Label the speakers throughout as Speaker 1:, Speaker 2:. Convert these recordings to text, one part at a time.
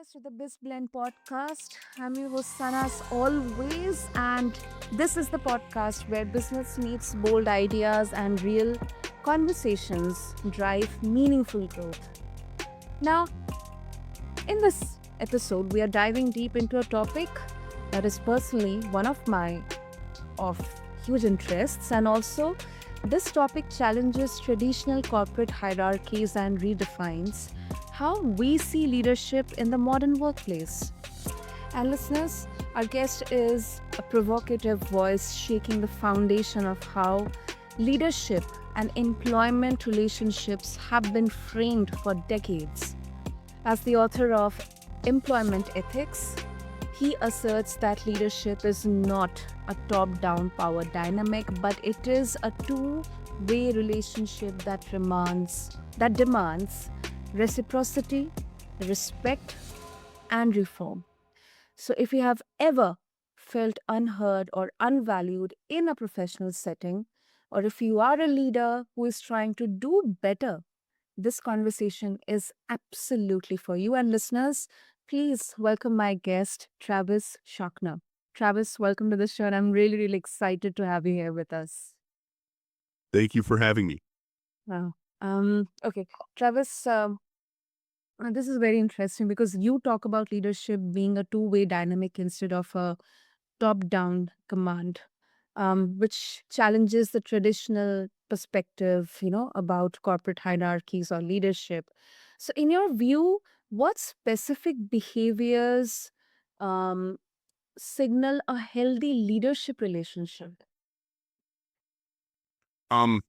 Speaker 1: listeners to the BizBlend podcast. I'm your host Sana as always, and this is the podcast where business meets bold ideas and real conversations drive meaningful growth. Now, in this episode, we are diving deep into a topic that is personally one of my of huge interests, and also this topic challenges traditional corporate hierarchies and redefines how we see leadership in the modern workplace. And listeners, our guest is a provocative voice shaking the foundation of how leadership and employment relationships have been framed for decades. As the author of Employment Ethics, he asserts that leadership is not a top-down power dynamic, but it is a two-way relationship that demands reciprocity, respect, and reform. So, if you have ever felt unheard or unvalued in a professional setting, or if you are a leader who is trying to do better, this conversation is absolutely for you. And listeners, please welcome my guest, Travis Schachtner. Travis, welcome to the show. And I'm really, really excited to have you here with us.
Speaker 2: Thank you for having me.
Speaker 1: Wow. Okay, Travis, this is very interesting because you talk about leadership being a two-way dynamic instead of a top-down command, which challenges the traditional perspective, about corporate hierarchies or leadership. So, in your view, what specific behaviors um, signal a healthy leadership relationship?
Speaker 2: Um,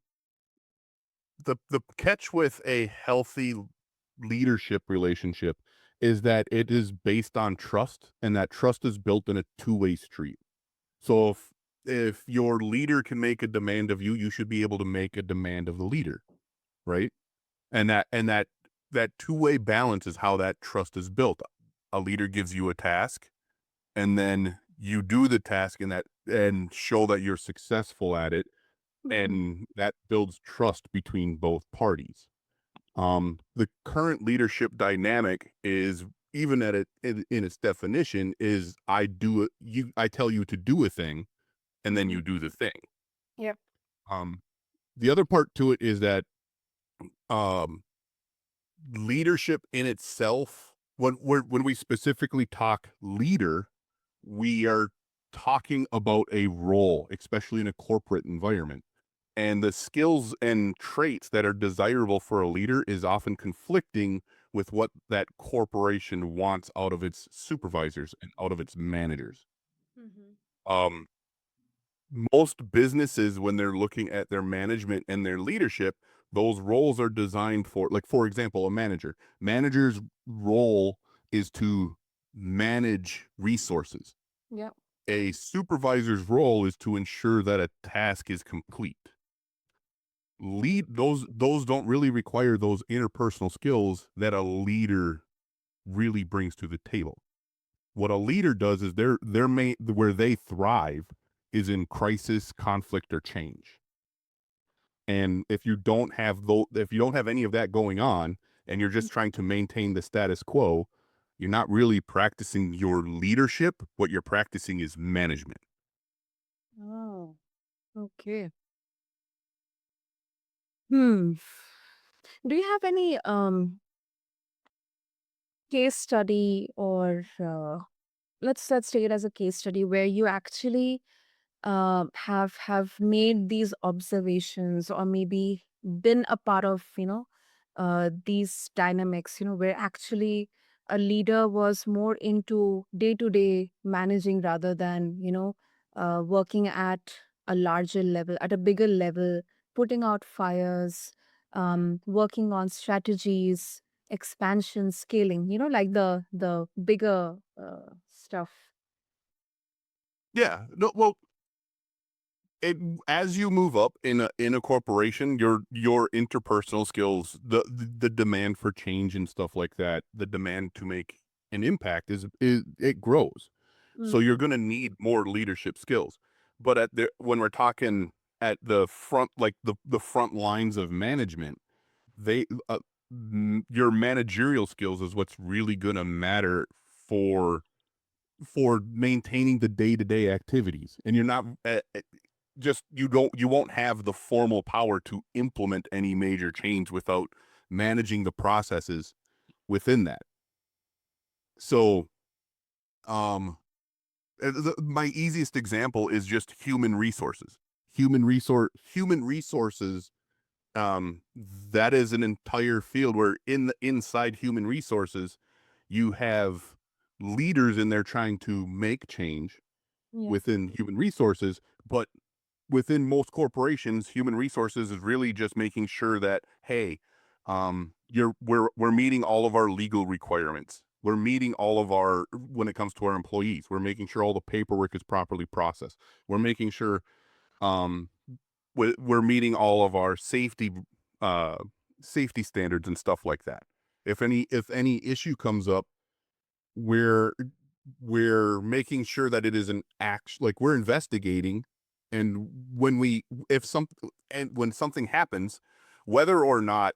Speaker 2: the catch with a healthy leadership relationship is that it is based on trust, and that trust is built in a two-way street. So if your leader can make a demand of you, you should be able to make a demand of the leader, right? And that two-way balance is how that trust is built. A leader gives you a task, and then you do the task and show that you're successful at it,
Speaker 1: Mhm.
Speaker 2: and that builds trust between both parties. The current leadership dynamic is, even at it in its definition, is I tell you to do a thing, and then
Speaker 1: Mhm.
Speaker 2: you do the thing.
Speaker 1: Yep.
Speaker 2: Um, the other part to it is that um, leadership in itself, when we specifically talk leader, we are talking about a role, especially in a corporate environment. And the skills and traits that are desirable for a leader is often conflicting with what that corporation wants out of its supervisors and out of its managers.
Speaker 1: Mhm.
Speaker 2: Um, Most businesses, when they're looking at their management and their leadership, those roles are designed for, like, for example, a manager's role is to manage resources.
Speaker 1: Yep.
Speaker 2: A supervisor's role is to ensure that a task is complete. Those don't really require those interpersonal skills that a leader really brings to the table. What a leader does is their main, where they thrive is in crisis, conflict, or change. And if you don't have any of that going on, and you're just trying to maintain the status quo, you're not really practicing your leadership. What you're practicing is management.
Speaker 1: Oh, okay. Hmm. Do you have any case study or let's take it as a case study where you actually have made these observations or maybe been a part of these dynamics, where actually a leader was more into day to day managing rather than working at a larger level, at a bigger level, putting out fires, working on strategies, expansion, scaling, like the bigger stuff.
Speaker 2: Yeah. No. Well, it as you move up in a corporation, your interpersonal skills, the demand for change and stuff like that, the demand to make an impact is it grows. So
Speaker 1: Mm.
Speaker 2: you're going to need more leadership skills. But when we're talking at the front, like the front lines of management, they your managerial skills is what's really going to matter for maintaining the day-to-day activities, and you're not just you won't have the formal power to implement any major change without managing the processes within that. So um my easiest example is just human resources. Human resources, that is an entire field where inside human resources you have leaders in there trying to make change
Speaker 1: Yeah.
Speaker 2: within human resources, but within most corporations, human resources is really just making sure that, hey, we're meeting all of our legal requirements. We're meeting all of our, when it comes to our employees, we're making sure all the paperwork is properly processed. We're making sure um we're meeting all of our uh safety standards and stuff like that. If any issue comes up, we're we're making sure that it is an act, like we're investigating, and when we if some and when something happens, whether or not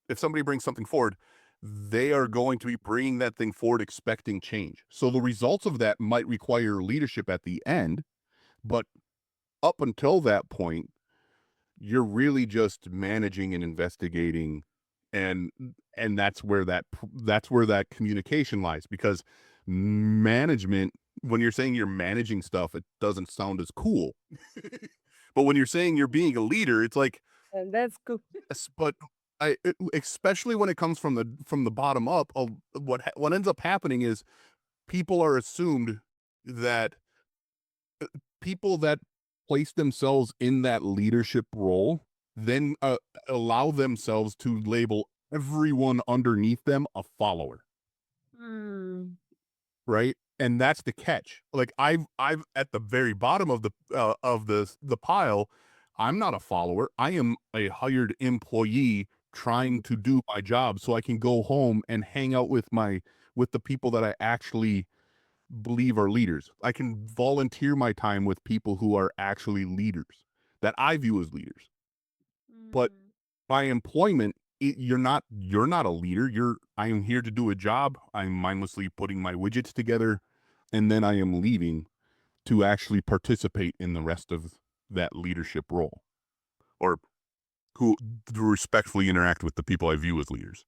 Speaker 2: if somebody brings something forward, they are going to be bringing that thing forward expecting change. So the results of that might require leadership at the end, but up until that point, you're really just managing and investigating, and that's where that communication lies, because management, when you're saying you're managing stuff, it doesn't sound as cool. But when you're saying you're being a leader, it's like,
Speaker 1: And that's cool.
Speaker 2: yes, but especially when it comes from the bottom up, what ends up happening is people are assumed that people that place themselves in that leadership role then allow themselves to label everyone underneath them a follower,
Speaker 1: Mm.
Speaker 2: right? And that's the catch. Like I've at the very bottom of the pile, I'm not a follower. I am a hired employee trying to do my job so I can go home and hang out with the people that I actually believe are leaders. I can volunteer my time with people who are actually leaders that I view as leaders. But
Speaker 1: Mm.
Speaker 2: by employment, you're not a leader. I am here to do a job. I'm mindlessly putting my widgets together, and then I am leaving to actually participate in the rest of that leadership role, or who to respectfully interact with the people I view as leaders.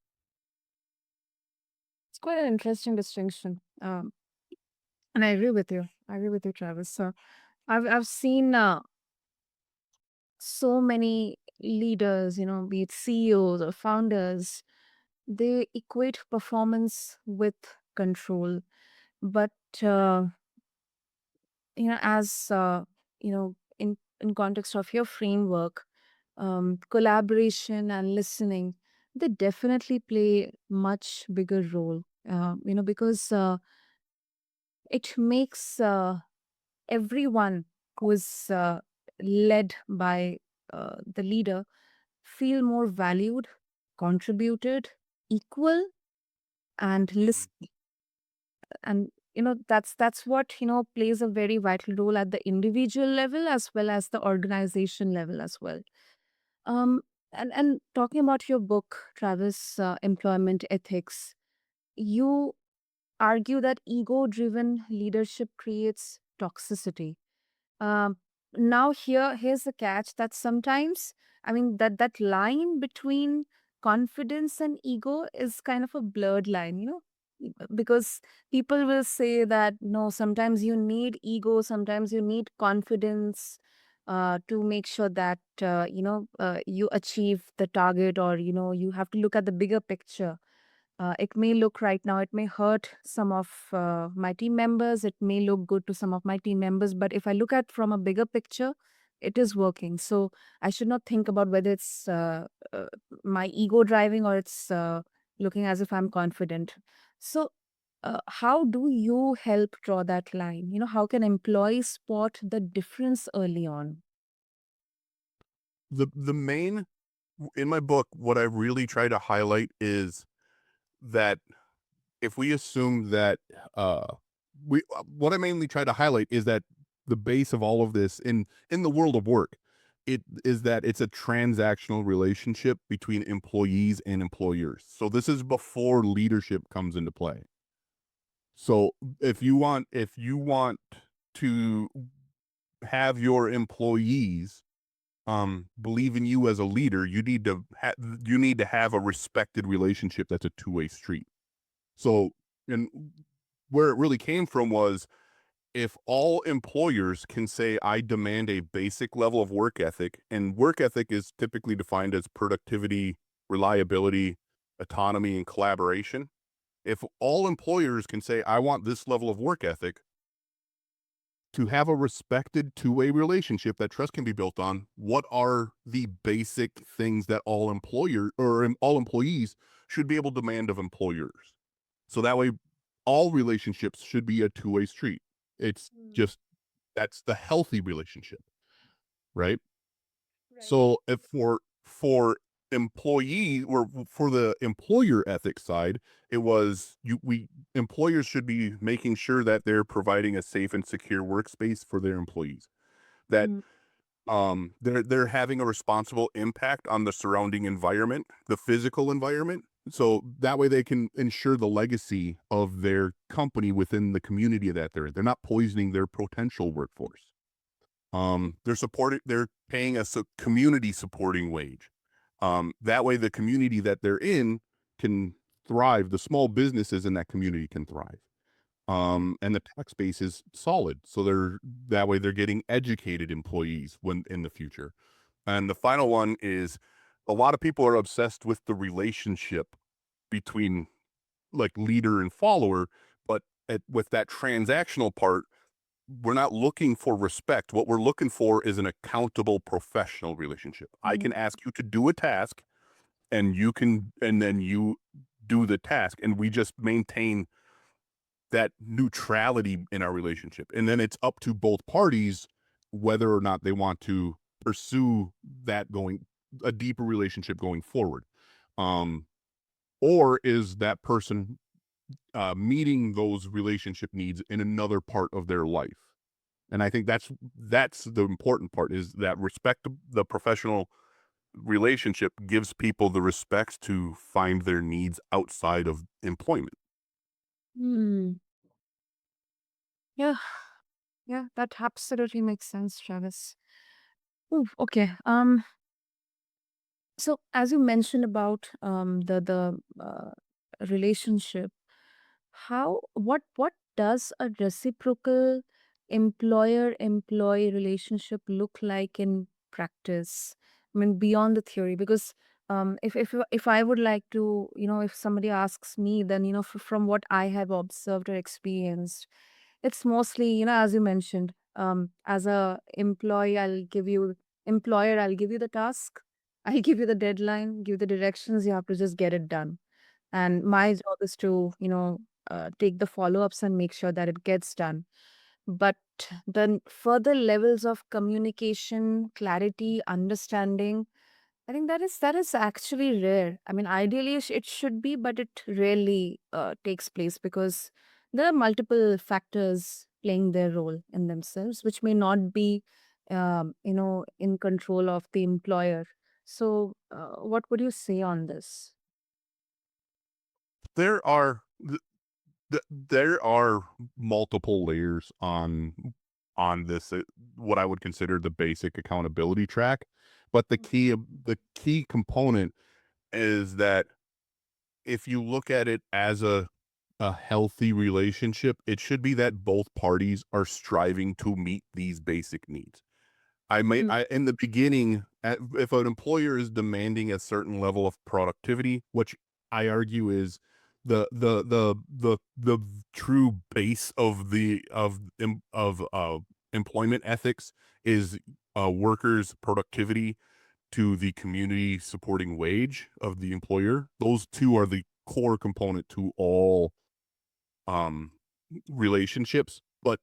Speaker 1: It's quite an interesting distinction. And I agree with you. I agree with you, Travis. So I've seen so many leaders, be it CEOs or founders, they equate performance with control. But uh, as in context of your framework, collaboration and listening, they definitely play much bigger role. Because it makes everyone who is led by the leader feel more valued, contributed, equal, and listen. And that's what plays a very vital role at the individual level as well as the organization level as well. Um, and talking about your book, Travis, Employment Ethics, you argue that ego-driven leadership creates toxicity. Um, Now here's the catch that sometimes, I mean, that line between confidence and ego is kind of a blurred line, because people will say that no, sometimes you need ego, sometimes you need confidence to make sure that you achieve the target, or you have to look at the bigger picture. It may look right now, it may hurt some of my team members, it may look good to some of my team members, but if I look at from a bigger picture, it is working. So I should not think about whether it's my ego driving or it's looking as if I'm confident. So, how do you help draw that line? How can employees spot the difference early on?
Speaker 2: The main In my book, what I really try to highlight is that if we assume that we what I mainly try to highlight is that the base of all of this in the world of work it is that it's a transactional relationship between employees and employers. So this is before leadership comes into play. So if you want to have your employees believe in you as a leader, you need to have a respected relationship that's a two-way street. So, and where it really came from was, if all employers can say, I demand a basic level of work ethic, and work ethic is typically defined as productivity, reliability, autonomy, and collaboration. If all employers can say, I want this level of work ethic, to have a respected two-way relationship that trust can be built on, what are the basic things that all employees should be able to demand of employers? So that way, all relationships should be a two-way street. It's
Speaker 1: Mm.
Speaker 2: just that's the healthy relationship, right?
Speaker 1: Right.
Speaker 2: So if for employee or for the employer ethics side, it was we employers should be making sure that they're providing a safe and secure workspace for their employees. That
Speaker 1: Mm.
Speaker 2: they're having a responsible impact on the surrounding environment, the physical environment. So that way they can ensure the legacy of their company within the community that they're in. They're not poisoning their potential workforce. They're paying us a community supporting wage. That way the community that they're in can thrive. The small businesses in that community can thrive. And the tax base is solid. So that way they're getting educated employees when in the future. And the final one is, a lot of people are obsessed with the relationship between like leader and follower, but with that transactional part, we're not looking for respect. What we're looking for is an accountable professional relationship. I can
Speaker 1: Mm.
Speaker 2: ask you to do a task, and then you do the task, and we just maintain that neutrality in our relationship. And then it's up to both parties whether or not they want to pursue a deeper relationship going forward. Um, or is that person meeting those relationship needs in another part of their life? And I think that's the important part, is that the professional relationship gives people the respect to find their needs outside of employment.
Speaker 1: Mm. Yeah, yeah, that absolutely makes sense, Travis. Ooh, okay. So as you mentioned about the relationship, what does a reciprocal employer-employee relationship look like in practice? I mean, beyond the theory, because if I would like to, if somebody asks me, then from what I have observed or experienced, it's mostly, as you mentioned, as a employer, I'll give you the task, I'll give you the deadline, give the directions, you have to just get it done. And my job is to, take the follow-ups and make sure that it gets done. But then further levels of communication, clarity, understanding, I think that is actually rare. I mean, ideally it should be, but it rarely takes place because there are multiple factors playing their role in themselves, which may not be, in control of the employer. So, what would you say on this?
Speaker 2: There are there are multiple layers on this, what I would consider the basic accountability track, but the key component is that if you look at it as a healthy relationship, it should be that both parties are striving to meet these basic needs.
Speaker 1: Mm.
Speaker 2: In the beginning, if an employer is demanding a certain level of productivity, which I argue is the true base of employment ethics, is workers' productivity to the community supporting wage of the employer. Those two are the core component to all um relationships. But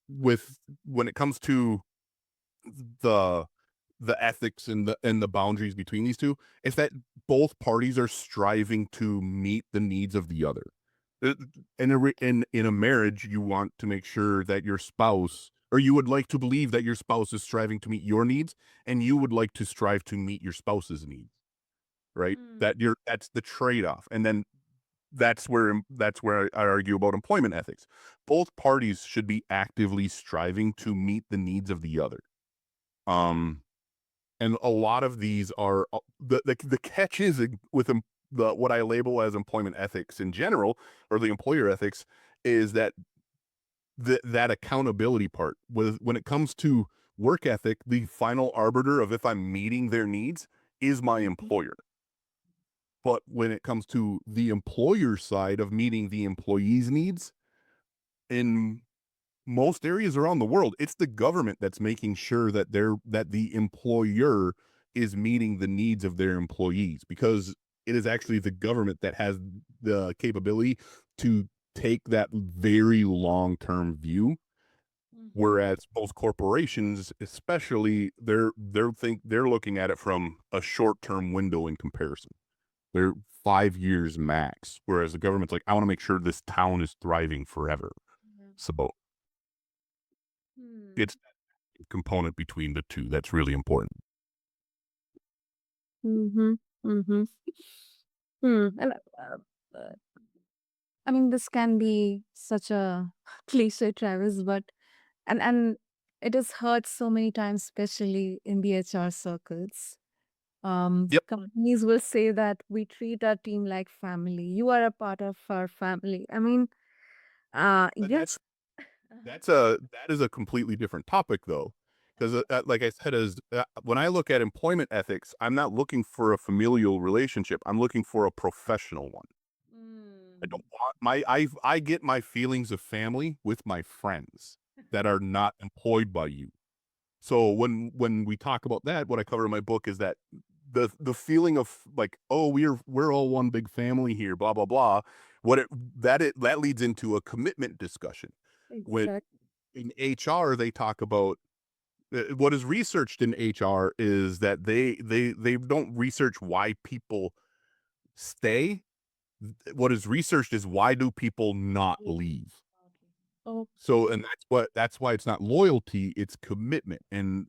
Speaker 2: when it comes to the ethics and the boundaries between these two, is that both parties are striving to meet the needs of the other. In a marriage, you want to make sure that your spouse or you would like to believe that your spouse is striving to meet your needs, and you would like to strive to meet your spouse's needs, right?
Speaker 1: Mm.
Speaker 2: That's the trade-off. And then that's where I argue about employment ethics. Both parties should be actively striving to meet the needs of the other. Um, and a lot of these are the catch is with the what I label as employment ethics in general, or the employer ethics, is that that accountability part. With when it comes to work ethic, the final arbiter of if I'm meeting their needs is my
Speaker 1: Mhm.
Speaker 2: employer. But when it comes to the employer side of meeting the employee's needs, in most areas around the world, it's the government that's making sure that the employer is meeting the needs of their employees, because it is actually the government that has the capability to take that very long-term view.
Speaker 1: Mhm.
Speaker 2: Whereas most corporations, especially, they're looking at it from a short-term window in comparison. They're 5 years max, whereas the government's like, I want to make sure this town is thriving forever.
Speaker 1: Yeah.
Speaker 2: So
Speaker 1: Hmm.
Speaker 2: it's that component between the two that's really important.
Speaker 1: Mhm. Mhm. Hmm. And uh, I mean, this can be such a cliche, Travis, but and it is heard so many times, especially in the HR circles.
Speaker 2: Yep.
Speaker 1: Companies will say that we treat our team like family. You are a part of our family. I mean,
Speaker 2: But
Speaker 1: yes. Uh-huh.
Speaker 2: that is a completely different topic though, because like I said, as when I look at employment ethics, I'm not looking for a familial relationship. I'm looking for a professional one. I
Speaker 1: Mm.
Speaker 2: don't want I get my feelings of family with my friends that are not employed by you. So when we talk about that, what I cover in my book is that the feeling of like, oh, we're all one big family here, blah blah blah. That leads into a commitment discussion. When
Speaker 1: Exactly.
Speaker 2: in HR they talk about what is researched in HR is that they don't research why people stay. What is researched is why do people not leave. So,
Speaker 1: Okay.
Speaker 2: and that's why it's not loyalty, it's commitment. And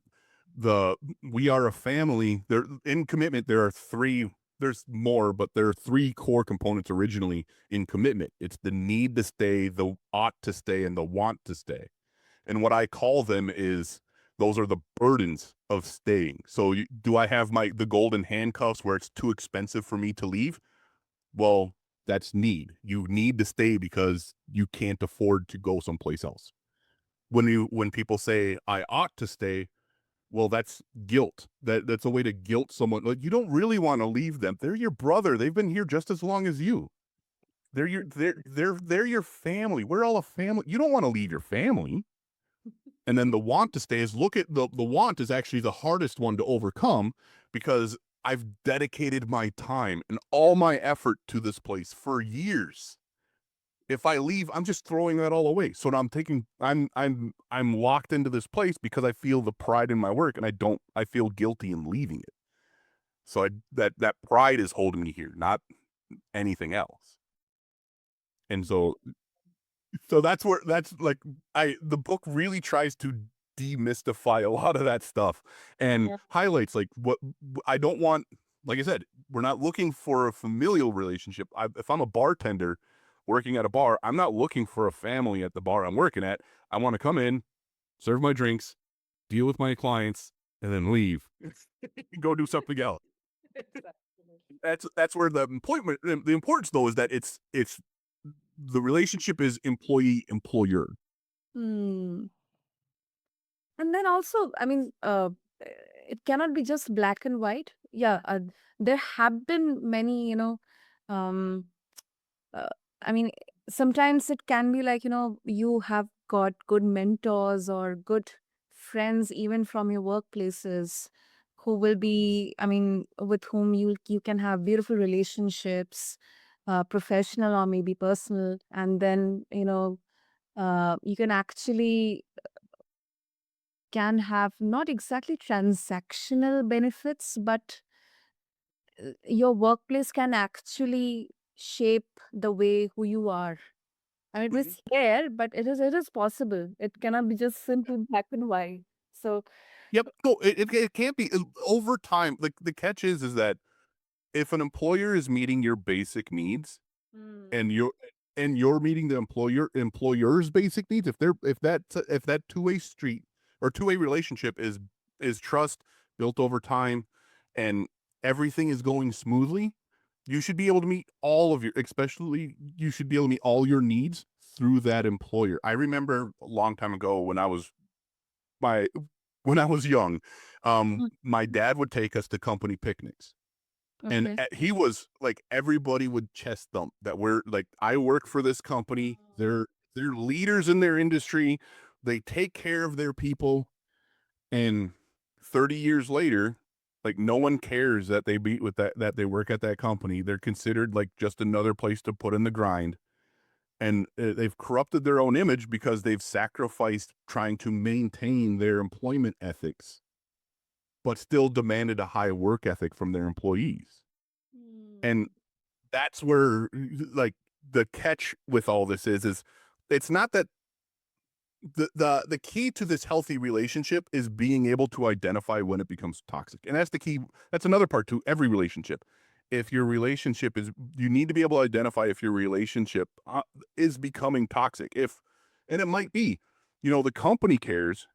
Speaker 2: the we are a family. There in commitment, there are three, there's more, but there are three core components originally in commitment. It's the need to stay, the ought to stay, and the want to stay. And what I call them is those are the burdens of staying. So do I have the golden handcuffs where it's too expensive for me to leave? Well, that's need. You need to stay because you can't afford to go someplace else. When people say I ought to stay, well, that's guilt. That's a way to guilt someone. Like, you don't really want to leave them. They're your brother. They've been here just as long as you. They're your family. We're all a family. You don't want to leave your family. And then the want to stay is, look at the want is actually the hardest one to overcome, because I've dedicated my time and all my effort to this place for years. If I leave, I'm just throwing that all away. So now I'm locked into this place because I feel the pride in my work, and I feel guilty in leaving it. So that pride is holding me here, not anything else. And so that's like, the book really tries to demystify a lot of that stuff and
Speaker 1: Yeah.
Speaker 2: highlights like what I don't want. Like I said, we're not looking for a familial relationship. If I'm a bartender working at a bar, I'm not looking for a family at the bar I'm working at. I want to come in, serve my drinks, deal with my clients, and then leave. Go do something else.
Speaker 1: Exactly.
Speaker 2: That's where the importance though is that it's the relationship is employee employer.
Speaker 1: Hmm. And then also, I mean, it cannot be just black and white. Yeah, there have been many, um, uh, I mean, sometimes it can be like, you have got good mentors or good friends, even from your workplaces, who will be, I mean, with whom you can have beautiful relationships, professional or maybe personal, and then you can actually can have not exactly transactional benefits, but your workplace can actually shape the way who you are. I mean, we
Speaker 2: Mhm.
Speaker 1: scare, but it is possible. It cannot be just simple black and white. So,
Speaker 2: Yep. No, it can't be over time. The catch is that if an employer is meeting your basic needs
Speaker 1: mm,
Speaker 2: and you're meeting the employer's basic needs, if that two-way street or two-way relationship is trust built over time and everything is going smoothly, you should be able to meet all of your especially you should be able to meet all your needs through that employer. I remember a long time ago my when I was young,
Speaker 1: mm,
Speaker 2: my dad would take us to company picnics. And
Speaker 1: okay.
Speaker 2: he was like, everybody would chest thump that we're like, I work for this company. They're leaders in their industry. They take care of their people. And 30 years later, like no one cares that they beat with that they work at that company. They're considered like just another place to put in the grind. And they've corrupted their own image because they've sacrificed trying to maintain their employment ethics, but still demanded a high work ethic from their employees. And
Speaker 1: Mm.
Speaker 2: that's where like the catch with all this is it's not that the key to this healthy relationship is being able to identify when it becomes toxic. And that's the key. That's another part to every relationship. If your relationship is you need to be able to identify if your relationship is becoming toxic. If and it might be, the company cares,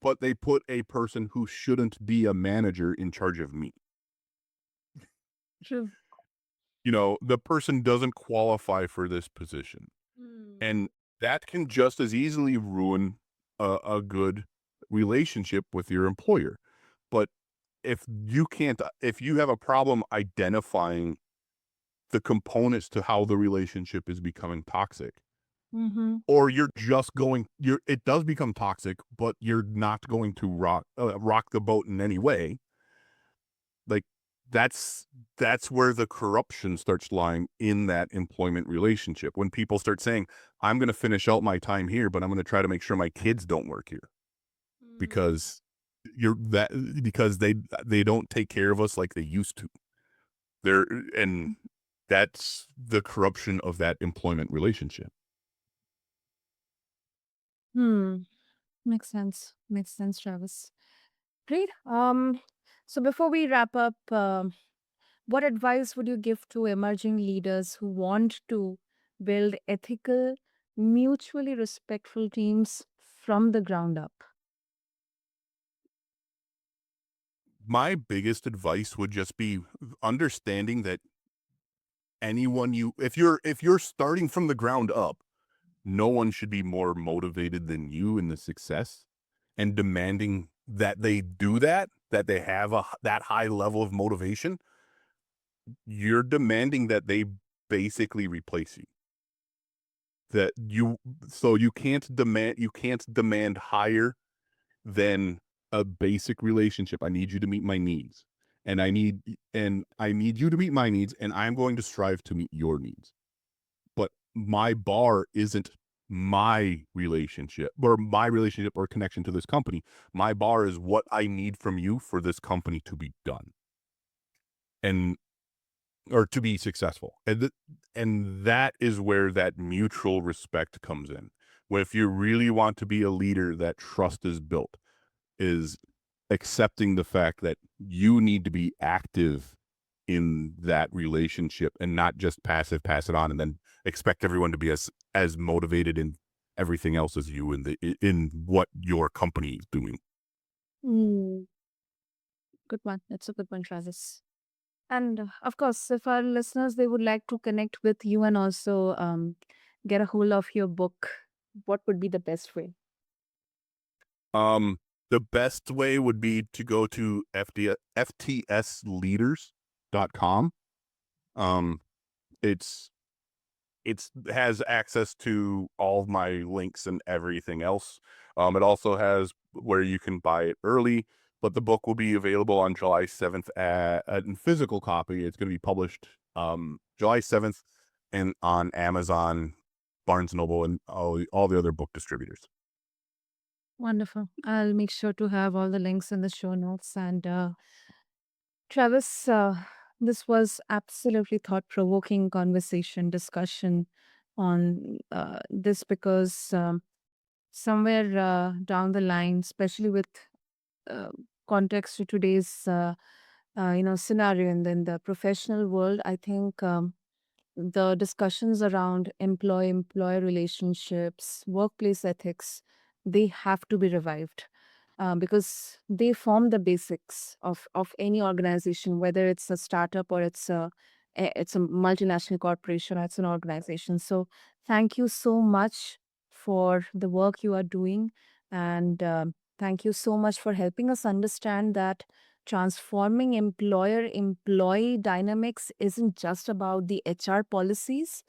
Speaker 2: but they put a person who shouldn't be a manager in charge of me.
Speaker 1: True.
Speaker 2: The person doesn't qualify for this position.
Speaker 1: Mm.
Speaker 2: And that can just as easily ruin a good relationship with your employer. But if you have a problem identifying the components to how the relationship is becoming toxic,
Speaker 1: Mm-hmm.
Speaker 2: or you're just it does become toxic, but you're not going to rock the boat in any way, like that's that's where the corruption starts lying in that employment relationship. When people start saying, I'm going to finish out my time here, but I'm going to try to make sure my kids don't work here
Speaker 1: Mm.
Speaker 2: because they don't take care of us like they used to. They're and That's the corruption of that employment relationship.
Speaker 1: Hmm. Makes sense. Makes sense, Travis. Great. So before we wrap up, what advice would you give to emerging leaders who want to build ethical, mutually respectful teams from the ground up?
Speaker 2: My biggest advice would just be understanding that anyone you if you're starting from the ground up, no one should be more motivated than you in the success, and demanding that they do that they have that high level of motivation. You're demanding that they basically replace you. That you so you can't demand higher than a basic relationship. I need you to meet my needs. And I need you to meet my needs, and I'm going to strive to meet your needs. But my bar isn't my relationship or connection to this company. My bar is what I need from you for this company to be done and or to be successful. And that is where that mutual respect comes in. Where if you really want to be a leader, that trust is built, is accepting the fact that you need to be active in that relationship and not just passive, pass it on, and then expect everyone to be as motivated in everything else as you in what your company is doing.
Speaker 1: Mm, good one. That's a good one, Travis. And of course, if our listeners they would like to connect with you and also get a hold of your book, what would be the best way?
Speaker 2: Um, the best way would be to go to ftsleaders.com. Um, it's has access to all of my links and everything else. It also has where you can buy it early, but the book will be available on July 7th in physical copy. It's going to be published July 7th and on Amazon, Barnes and Noble, and all the other book distributors.
Speaker 1: Wonderful. I'll make sure to have all the links in the show notes. And Travis, this was absolutely thought provoking conversation, discussion. on this because somewhere down the line, especially with uh, context to today's scenario and then the professional world, I think the discussions around employer relationships, workplace ethics, they have to be revived because they form the basics of any organization, whether it's a startup or it's a multinational corporation or it's an organization. So thank you so much for the work you are doing, and thank you so much for helping us understand that transforming employer employee dynamics isn't just about the HR policies,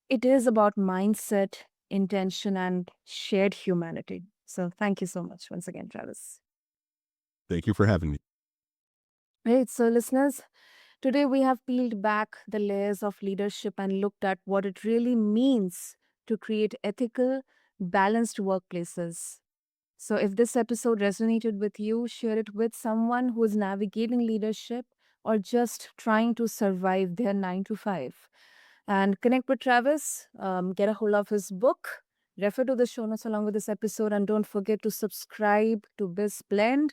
Speaker 1: it is about mindset, intention, and shared humanity. So, thank you so much once again, Travis.
Speaker 2: Thank you for having me.
Speaker 1: Right. So, listeners, today we have peeled back the layers of leadership and looked at what it really means to create ethical, balanced workplaces. So, if this episode resonated with you, share it with someone who is navigating leadership or just trying to survive their 9 to 5. And connect with Travis, get a hold of his book, refer to the show notes along with this episode, and don't forget to subscribe to BizBlend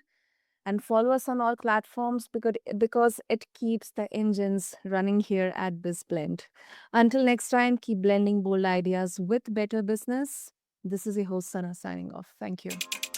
Speaker 1: and follow us on all platforms because it keeps the engines running here at BizBlend. Until next time, keep blending bold ideas with better business. This is your host, Sana, signing off. Thank you.